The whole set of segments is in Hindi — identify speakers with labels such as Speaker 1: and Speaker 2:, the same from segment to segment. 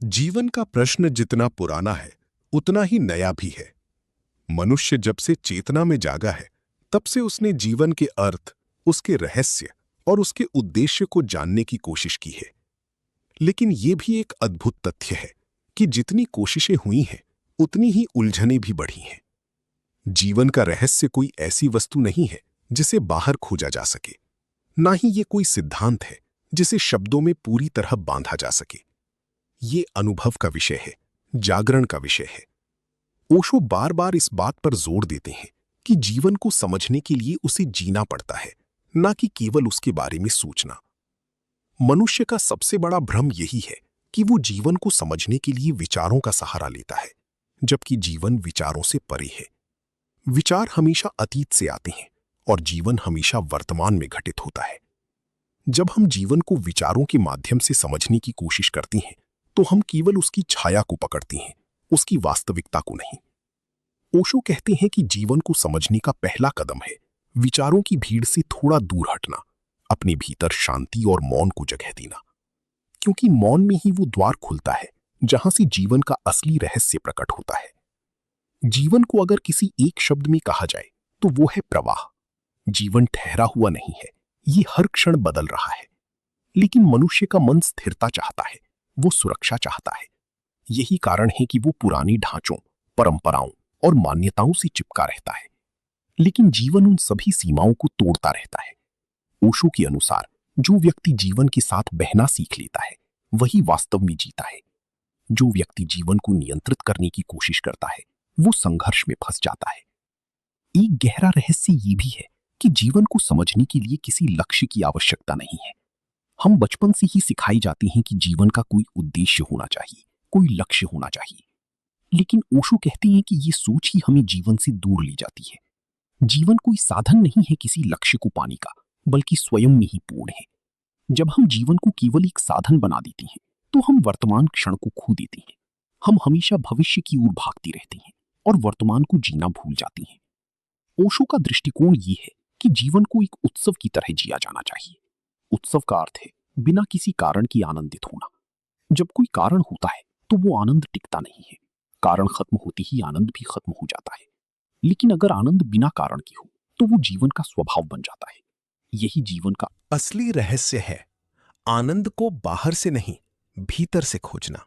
Speaker 1: जीवन का प्रश्न जितना पुराना है उतना ही नया भी है। मनुष्य जब से चेतना में जागा है तब से उसने जीवन के अर्थ, उसके रहस्य और उसके उद्देश्य को जानने की कोशिश की है। लेकिन यह भी एक अद्भुत तथ्य है कि जितनी कोशिशें हुई हैं उतनी ही उलझनें भी बढ़ी हैं। जीवन का रहस्य कोई ऐसी वस्तु नहीं है जिसे बाहर खोजा जा सके, ना ही ये कोई सिद्धांत है जिसे शब्दों में पूरी तरह बांधा जा सके। ये अनुभव का विषय है, जागरण का विषय है। ओशो बार बार इस बात पर जोर देते हैं कि जीवन को समझने के लिए उसे जीना पड़ता है, ना कि केवल उसके बारे में सोचना। मनुष्य का सबसे बड़ा भ्रम यही है कि वो जीवन को समझने के लिए विचारों का सहारा लेता है, जबकि जीवन विचारों से परे है। विचार हमेशा अतीत से आते हैं और जीवन हमेशा वर्तमान में घटित होता है। जब हम जीवन को विचारों के माध्यम से समझने की कोशिश करती हैं तो हम केवल उसकी छाया को पकड़ती हैं, उसकी वास्तविकता को नहीं। ओशो कहते हैं कि जीवन को समझने का पहला कदम है विचारों की भीड़ से थोड़ा दूर हटना, अपने भीतर शांति और मौन को जगह देना, क्योंकि मौन में ही वो द्वार खुलता है जहां से जीवन का असली रहस्य प्रकट होता है। जीवन को अगर किसी एक शब्द में कहा जाए तो वो है प्रवाह। जीवन ठहरा हुआ नहीं है, ये हर क्षण बदल रहा है। लेकिन मनुष्य का मन स्थिरता चाहता है, वो सुरक्षा चाहता है। यही कारण है कि वो पुराने ढांचों, परंपराओं और मान्यताओं से चिपका रहता है। लेकिन जीवन उन सभी सीमाओं को तोड़ता रहता है। ओशो के अनुसार जो व्यक्ति जीवन के साथ बहना सीख लेता है वही वास्तव में जीता है। जो व्यक्ति जीवन को नियंत्रित करने की कोशिश करता है वो संघर्ष में फंस जाता है। एक गहरा रहस्य ये भी है कि जीवन को समझने के लिए किसी लक्ष्य की आवश्यकता नहीं है। हम बचपन से ही सिखाई जाती हैं कि जीवन का कोई उद्देश्य होना चाहिए, कोई लक्ष्य होना चाहिए। लेकिन ओशो कहते हैं कि ये सोच ही हमें जीवन से दूर ले जाती है। जीवन कोई साधन नहीं है किसी लक्ष्य को पाने का, बल्कि स्वयं में ही पूर्ण है। जब हम जीवन को केवल एक साधन बना देते हैं तो हम वर्तमान क्षण को खो देते हैं। हम हमेशा भविष्य की ओर भागते रहते हैं और वर्तमान को जीना भूल जाते हैं। ओशो का दृष्टिकोण ये है कि जीवन को एक उत्सव की तरह जिया जाना चाहिए। उत्सव का अर्थ है बिना किसी कारण के आनंदित होना। जब कोई कारण होता है तो वो आनंद टिकता नहीं है। कारण खत्म होते ही आनंद भी खत्म हो जाता है। लेकिन अगर आनंद बिना कारण के हो तो वो जीवन का स्वभाव बन जाता है। यही जीवन का
Speaker 2: असली रहस्य है, आनंद को बाहर से नहीं, भीतर से खोजना।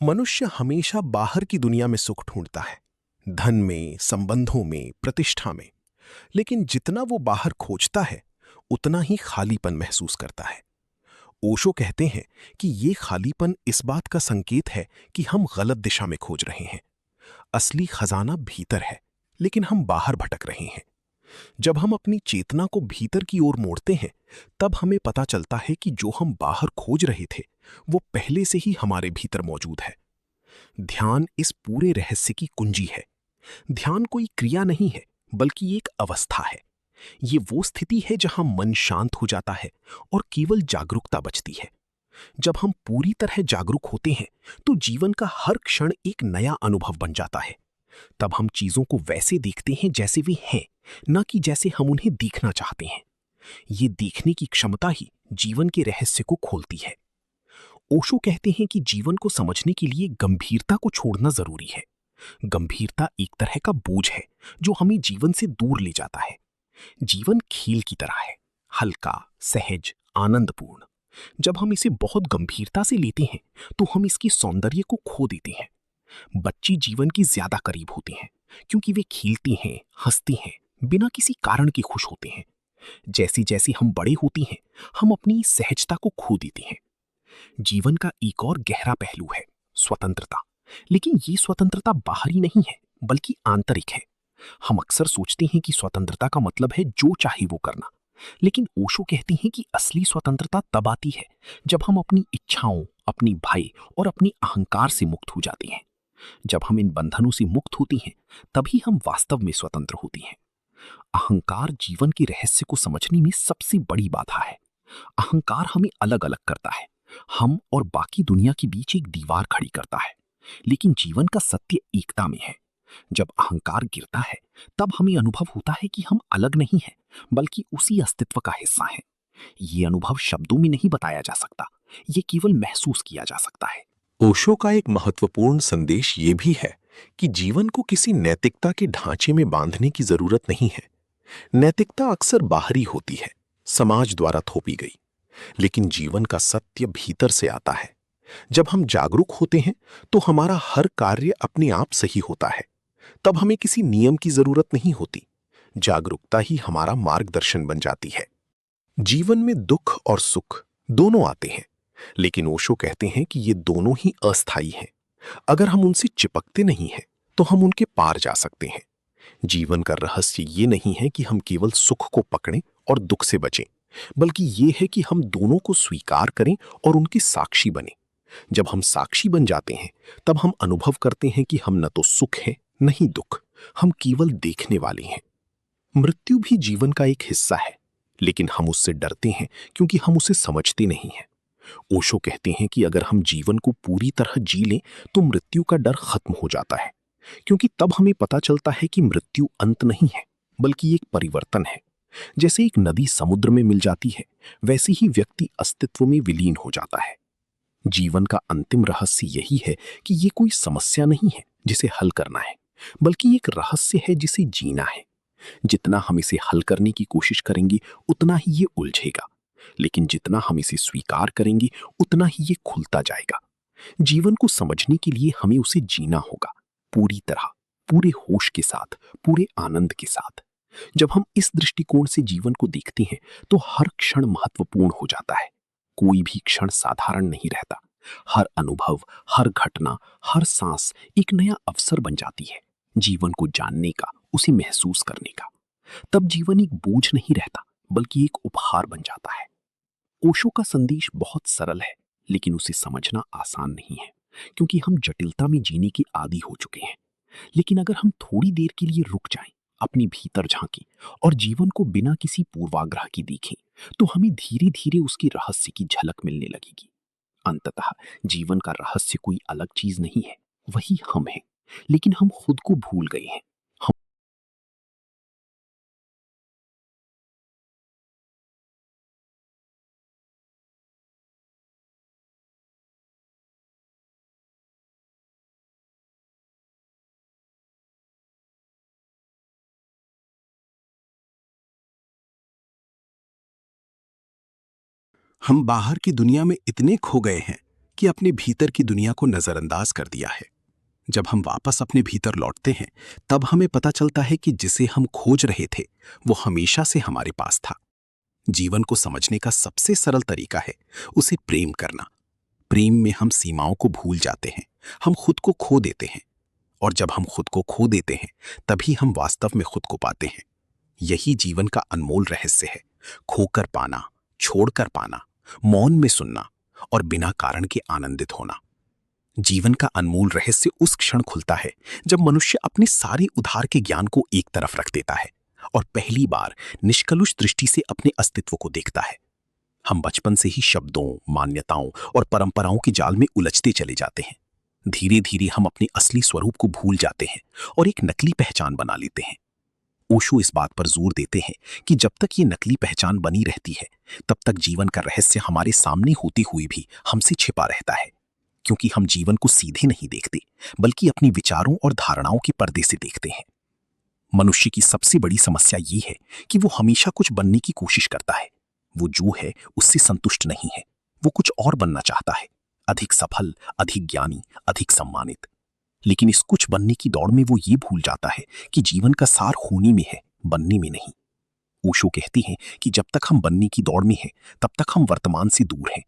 Speaker 2: मनुष्य हमेशा बाहर की दुनिया में सुख ढूंढता है, धन में, संबंधों में, प्रतिष्ठा में। लेकिन जितना वो बाहर खोजता है उतना ही खालीपन महसूस करता है। ओशो कहते हैं कि ये खालीपन इस बात का संकेत है कि हम गलत दिशा में खोज रहे हैं। असली खजाना भीतर है, लेकिन हम बाहर भटक रहे हैं। जब हम अपनी चेतना को भीतर की ओर मोड़ते हैं तब हमें पता चलता है कि जो हम बाहर खोज रहे थे वो पहले से ही हमारे भीतर मौजूद है। ध्यान इस पूरे रहस्य की कुंजी है। ध्यान कोई क्रिया नहीं है, बल्कि एक अवस्था है। ये वो स्थिति है जहां मन शांत हो जाता है और केवल जागरूकता बचती है। जब हम पूरी तरह जागरूक होते हैं तो जीवन का हर क्षण एक नया अनुभव बन जाता है। तब हम चीजों को वैसे देखते हैं जैसे वे हैं, न कि जैसे हम उन्हें देखना चाहते हैं। ये देखने की क्षमता ही जीवन के रहस्य को खोलती है। ओशो कहते हैं कि जीवन को समझने के लिए गंभीरता को छोड़ना जरूरी है। गंभीरता एक तरह का बोझ है जो हमें जीवन से दूर ले जाता है। जीवन खेल की तरह है, हल्का, सहज, आनंदपूर्ण। जब हम इसे बहुत गंभीरता से लेते हैं तो हम इसके सौंदर्य को खो देते हैं। बच्चे जीवन के ज्यादा करीब होते हैं क्योंकि वे खेलते हैं, हंसते हैं, बिना किसी कारण के खुश होते हैं। जैसे जैसे हम बड़े होते हैं हम अपनी सहजता को खो देते हैं। जीवन का एक और गहरा पहलू है स्वतंत्रता। लेकिन ये स्वतंत्रता बाहरी नहीं है, बल्कि आंतरिक है। हम अक्सर सोचते हैं कि स्वतंत्रता का मतलब है जो चाहे वो करना। लेकिन ओशो कहते हैं कि असली स्वतंत्रता तब आती है जब हम अपनी इच्छाओं, अपनी भय और अपनी अहंकार से मुक्त हो जाते हैं। जब हम इन बंधनों से मुक्त होते हैं तभी हम वास्तव में स्वतंत्र होते हैं। अहंकार जीवन के रहस्य को समझने में सबसे बड़ी बाधा है। अहंकार हमें अलग अलग करता है, हम और बाकी दुनिया के बीच एक दीवार खड़ी करता है। लेकिन जीवन का सत्य एकता में है। जब अहंकार गिरता है तब हमें अनुभव होता है कि हम अलग नहीं हैं, बल्कि उसी अस्तित्व का हिस्सा हैं। ये अनुभव शब्दों में नहीं बताया जा सकता, ये केवल महसूस किया जा सकता है। ओशो का एक महत्वपूर्ण संदेश ये भी है कि जीवन को किसी नैतिकता के ढांचे में बांधने की जरूरत नहीं है। नैतिकता अक्सर बाहरी होती है, समाज द्वारा थोपी गई, लेकिन जीवन का सत्य भीतर से आता है। जब हम जागरूक होते हैं तो हमारा हर कार्य अपने आप सही होता है। तब हमें किसी नियम की जरूरत नहीं होती। जागरूकता ही हमारा मार्गदर्शन बन जाती है। जीवन में दुख और सुख दोनों आते हैं, लेकिन ओशो कहते हैं कि ये दोनों ही अस्थायी हैं। अगर हम उनसे चिपकते नहीं हैं तो हम उनके पार जा सकते हैं। जीवन का रहस्य ये नहीं है कि हम केवल सुख को पकड़ें और दुख से बचें, बल्कि ये है कि हम दोनों को स्वीकार करें और उनके साक्षी बने। जब हम साक्षी बन जाते हैं तब हम अनुभव करते हैं कि हम न तो सुख हैं न ही दुख, हम केवल देखने वाले हैं। मृत्यु भी जीवन का एक हिस्सा है, लेकिन हम उससे डरते हैं क्योंकि हम उसे समझते नहीं हैं। ओशो कहते हैं कि अगर हम जीवन को पूरी तरह जी लें तो मृत्यु का डर खत्म हो जाता है, क्योंकि तब हमें पता चलता है कि मृत्यु अंत नहीं है बल्कि एक परिवर्तन है। जैसे एक नदी समुद्र में मिल जाती है, वैसे ही व्यक्ति अस्तित्व में विलीन हो जाता है। जीवन का अंतिम रहस्य यही है कि ये कोई समस्या नहीं है जिसे हल करना है, बल्कि एक रहस्य है जिसे जीना है। जितना हम इसे हल करने की कोशिश करेंगे उतना ही ये उलझेगा, लेकिन जितना हम इसे स्वीकार करेंगे उतना ही ये खुलता जाएगा। जीवन को समझने के लिए हमें उसे जीना होगा, पूरी तरह, पूरे होश के साथ, पूरे आनंद के साथ। जब हम इस दृष्टिकोण से जीवन को देखते हैं तो हर क्षण महत्वपूर्ण हो जाता है। कोई भी क्षण साधारण नहीं रहता। हर अनुभव, हर घटना, हर सांस एक नया अवसर बन जाती है जीवन को जानने का, उसे महसूस करने का। तब जीवन एक बोझ नहीं रहता बल्कि एक उपहार बन जाता है। ओशो का संदेश बहुत सरल है, लेकिन उसे समझना आसान नहीं है, क्योंकि हम जटिलता में जीने के आदी हो चुके हैं। लेकिन अगर हम थोड़ी देर के लिए रुक जाएं, अपने भीतर झांकें और जीवन को बिना किसी पूर्वाग्रह के देखें, तो हमें धीरे धीरे उसके रहस्य की झलक मिलने लगेगी। अंततः जीवन का रहस्य कोई अलग चीज नहीं है, वही हम हैं, लेकिन हम खुद को भूल गए हैं। हम बाहर की दुनिया में इतने खो गए हैं कि अपने भीतर की दुनिया को नजरअंदाज कर दिया है। जब हम वापस अपने भीतर लौटते हैं, तब हमें पता चलता है कि जिसे हम खोज रहे थे वो हमेशा से हमारे पास था। जीवन को समझने का सबसे सरल तरीका है उसे प्रेम करना। प्रेम में हम सीमाओं को भूल जाते हैं, हम खुद को खो देते हैं, और जब हम खुद को खो देते हैं तभी हम वास्तव में खुद को पाते हैं। यही जीवन का अनमोल रहस्य है, खोकर पाना, छोड़कर पाना, मौन में सुनना और बिना कारण के आनंदित होना। जीवन का अनमोल रहस्य उस क्षण खुलता है जब मनुष्य अपने सारे उधार के ज्ञान को एक तरफ रख देता है और पहली बार निष्कलुष दृष्टि से अपने अस्तित्व को देखता है। हम बचपन से ही शब्दों, मान्यताओं और परंपराओं के जाल में उलझते चले जाते हैं। धीरे धीरे हम अपने असली स्वरूप को भूल जाते हैं और एक नकली पहचान बना लेते हैं। ओशो इस बात पर जोर देते हैं कि जब तक ये नकली पहचान बनी रहती है, तब तक जीवन का रहस्य हमारे सामने होते हुए भी हमसे छिपा रहता है, क्योंकि हम जीवन को सीधे नहीं देखते, बल्कि अपनी विचारों और धारणाओं के पर्दे से देखते हैं। मनुष्य की सबसे बड़ी समस्या ये है कि वो हमेशा कुछ बनने की कोशिश करता है। वो जो है उससे संतुष्ट नहीं है, वो कुछ और बनना चाहता है, अधिक सफल, अधिक ज्ञानी, अधिक सम्मानित। लेकिन इस कुछ बनने की दौड़ में वो ये भूल जाता है कि जीवन का सार होने में है, बनने में नहीं। ओशो कहती हैं कि जब तक हम बनने की दौड़ में हैं, तब तक हम वर्तमान से दूर हैं,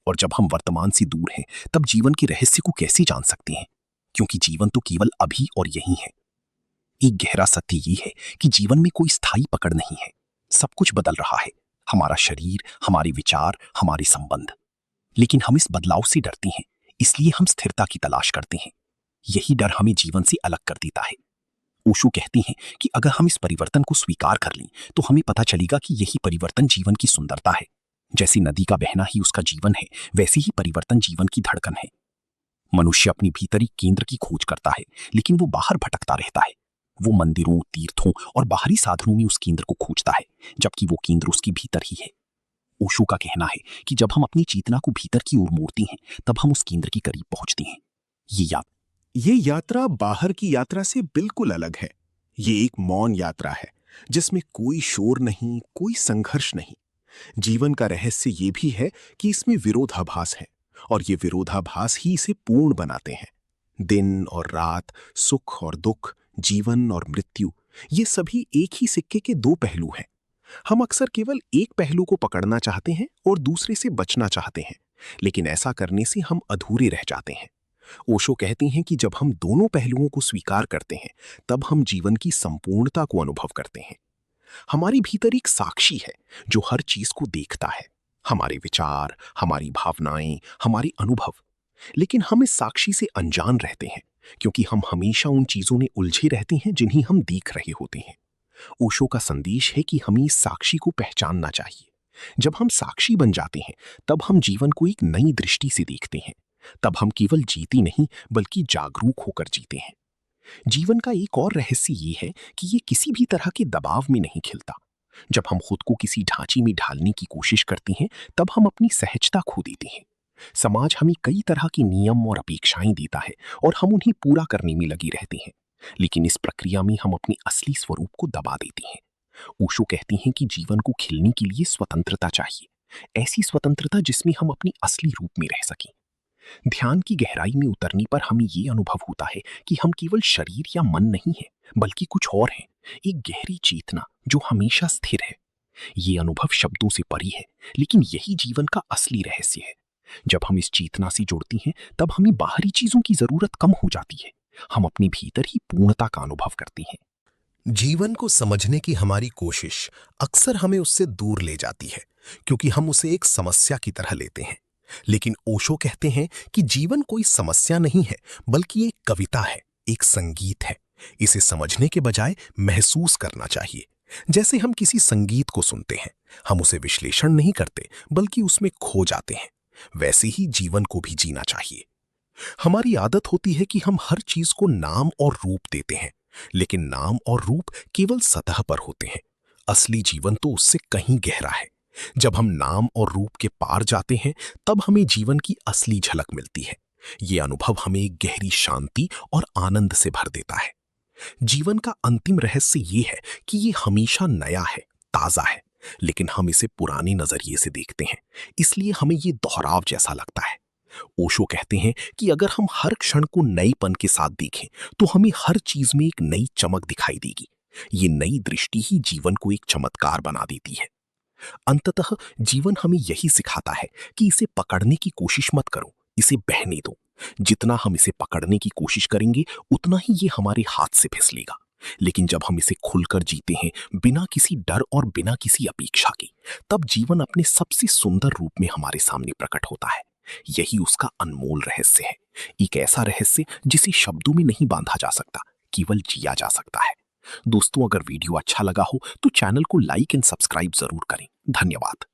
Speaker 2: और जब हम वर्तमान से दूर हैं, तब जीवन के रहस्य को कैसे जान सकते हैं, क्योंकि जीवन तो केवल अभी और यही है। एक गहरा सत्य ये है कि जीवन में कोई स्थायी पकड़ नहीं है, सब कुछ बदल रहा है, हमारा शरीर, हमारे विचार, हमारे संबंध। लेकिन हम इस बदलाव से डरते हैं, इसलिए हम स्थिरता की तलाश करते हैं। यही डर हमें जीवन से अलग कर देता है। ओशो कहती हैं कि अगर हम इस परिवर्तन को स्वीकार कर लें तो हमें पता चलेगा कि यही परिवर्तन जीवन की सुंदरता है। जैसी नदी का बहना ही उसका जीवन है, वैसे ही परिवर्तन जीवन की धड़कन है। मनुष्य अपनी भीतरी केंद्र की खोज करता है, लेकिन वो बाहर भटकता रहता है। वो मंदिरों, तीर्थों और बाहरी साधनों में उस केंद्र को खोजता है, जबकि वो केंद्र उसके भीतर ही है। ओशो का कहना है कि जब हम अपनी चेतना को भीतर की ओर मोड़ते हैं तब हम उस केंद्र के करीब पहुंचते हैं। ये यात्रा बाहर की यात्रा से बिल्कुल अलग है। ये एक मौन यात्रा है जिसमें कोई शोर नहीं, कोई संघर्ष नहीं। जीवन का रहस्य ये भी है कि इसमें विरोधाभास है और ये विरोधाभास ही इसे पूर्ण बनाते हैं। दिन और रात, सुख और दुख, जीवन और मृत्यु, ये सभी एक ही सिक्के के दो पहलू हैं। हम अक्सर केवल एक पहलू को पकड़ना चाहते हैं और दूसरे से बचना चाहते हैं, लेकिन ऐसा करने से हम अधूरे रह जाते हैं। ओशो कहते हैं कि जब हम दोनों पहलुओं को स्वीकार करते हैं तब हम जीवन की संपूर्णता को अनुभव करते हैं। हमारे भीतर एक साक्षी है जो हर चीज को देखता है, हमारे विचार, हमारी भावनाएं, हमारे अनुभव। लेकिन हम इस साक्षी से अनजान रहते हैं क्योंकि हम हमेशा उन चीजों में उलझे रहते हैं जिन्हें हम देख रहे होते हैं। ओशो का संदेश है कि हमें इस साक्षी को पहचानना चाहिए। जब हम साक्षी बन जाते हैं तब हम जीवन को एक नई दृष्टि से देखते हैं। तब हम केवल जीते नहीं बल्कि जागरूक होकर जीते हैं। जीवन का एक और रहस्य ये है कि ये किसी भी तरह के दबाव में नहीं खिलता। जब हम खुद को किसी ढांचे में ढालने की कोशिश करते हैं तब हम अपनी सहजता खो देते हैं। समाज हमें कई तरह के नियम और अपेक्षाएं देता है और हम उन्हें पूरा करने में लगे रहते हैं, लेकिन इस प्रक्रिया में हम अपने असली स्वरूप को दबा देते हैं। ओशो कहते हैं कि जीवन को खिलने के लिए स्वतंत्रता चाहिए, ऐसी स्वतंत्रता जिसमें हम अपनी असली रूप में रह सकें। ध्यान की गहराई में उतरने पर हमें ये अनुभव होता है कि हम केवल शरीर या मन नहीं है बल्कि कुछ और है, एक गहरी चेतना जो हमेशा स्थिर है। ये अनुभव शब्दों से परे है, लेकिन यही जीवन का असली रहस्य है। जब हम इस चेतना से जुड़ती हैं तब हमें बाहरी चीजों की जरूरत कम हो जाती है। हम अपने भीतर ही पूर्णता का अनुभव करते हैं। जीवन को समझने की हमारी कोशिश अक्सर हमें उससे दूर ले जाती है क्योंकि हम उसे एक समस्या की तरह लेते हैं। लेकिन ओशो कहते हैं कि जीवन कोई समस्या नहीं है बल्कि एक कविता है, एक संगीत है। इसे समझने के बजाय महसूस करना चाहिए। जैसे हम किसी संगीत को सुनते हैं, हम उसे विश्लेषण नहीं करते बल्कि उसमें खो जाते हैं। वैसे ही जीवन को भी जीना चाहिए। हमारी आदत होती है कि हम हर चीज को नाम और रूप देते हैं, लेकिन नाम और रूप केवल सतह पर होते हैं। असली जीवन तो उससे कहीं गहरा है। जब हम नाम और रूप के पार जाते हैं तब हमें जीवन की असली झलक मिलती है। ये अनुभव हमें एक गहरी शांति और आनंद से भर देता है। जीवन का अंतिम रहस्य ये है कि ये हमेशा नया है, ताजा है, लेकिन हम इसे पुराने नजरिए से देखते हैं, इसलिए हमें ये दोहराव जैसा लगता है। ओशो कहते हैं कि अगर हम हर क्षण को नईपन के साथ देखें तो हमें हर चीज में एक नई चमक दिखाई देगी। ये नई दृष्टि ही जीवन को एक चमत्कार बना देती है। अंततः जीवन हमें यही सिखाता है कि इसे पकड़ने की कोशिश मत करो, इसे बहने दो। जितना हम इसे पकड़ने की कोशिश करेंगे उतना ही ये हमारे हाथ से फिसलेगा। लेकिन जब हम इसे खुलकर जीते हैं, बिना किसी डर और बिना किसी अपेक्षा के, तब जीवन अपने सबसे सुंदर रूप में हमारे सामने प्रकट होता है। यही उसका अनमोल रहस्य है, एक ऐसा रहस्य जिसे शब्दों में नहीं बांधा जा सकता, केवल जिया जा सकता है। दोस्तों, अगर वीडियो अच्छा लगा हो तो चैनल को लाइक एंड सब्सक्राइब जरूर करें। धन्यवाद।